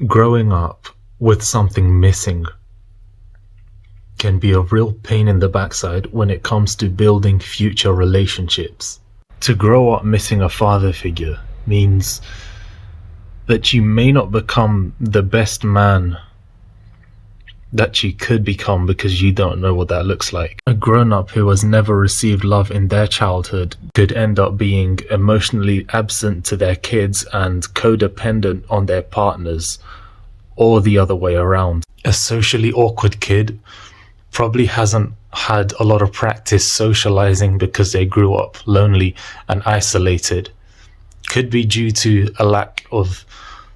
Growing up with something missing can be a real pain in the backside when it comes to building future relationships. To grow up missing a father figure means that you may not become the best man that you could become because you don't know what that looks like. A grown-up who has never received love in their childhood could end up being emotionally absent to their kids and codependent on their partners, or the other way around. A socially awkward kid probably hasn't had a lot of practice socializing because they grew up lonely and isolated. Could be due to a lack of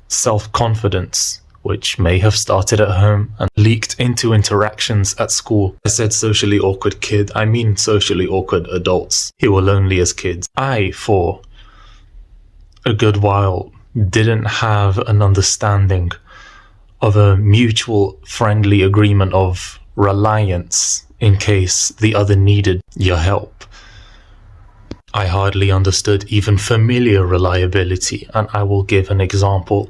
self-confidence, which may have started at home and leaked into interactions at school. I said socially awkward kid, I mean socially awkward adults who were lonely as kids. I, for a good while, didn't have an understanding of a mutual friendly agreement of reliance in case the other needed your help. I hardly understood even familiar reliability, and I will give an example.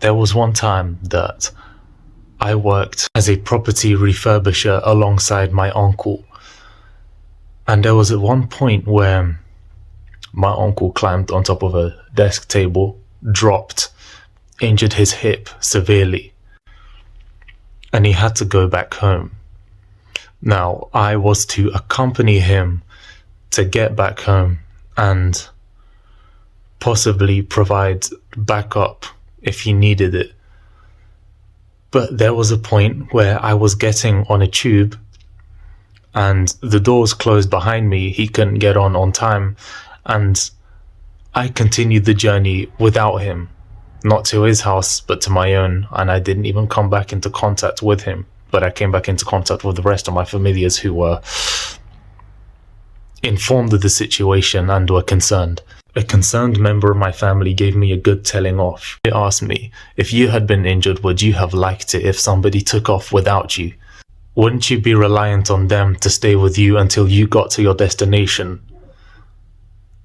There was one time that I worked as a property refurbisher alongside my uncle, and there was at one point where my uncle climbed on top of a desk table, dropped, injured his hip severely, and he had to go back home. Now, I was to accompany him to get back home and possibly provide backup if he needed it. But there was a point where I was getting on a tube and the doors closed behind me. He couldn't get on time, and I continued the journey without him, not to his house but to my own, and I didn't even come back into contact with him, but I came back into contact with the rest of my familiars who were informed of the situation and were concerned. A concerned member of my family gave me a good telling off. They asked me, if you had been injured, would you have liked it if somebody took off without you? Wouldn't you be reliant on them to stay with you until you got to your destination?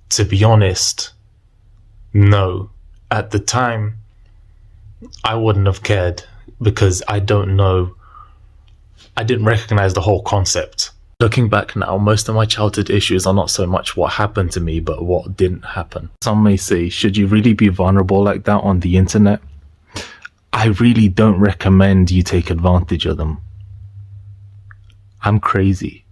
To be honest, no. At the time, I wouldn't have cared because I didn't recognize the whole concept. Looking back now, most of my childhood issues are not so much what happened to me, but what didn't happen. Some may say, should you really be vulnerable like that on the internet? I really don't recommend you take advantage of them. I'm crazy.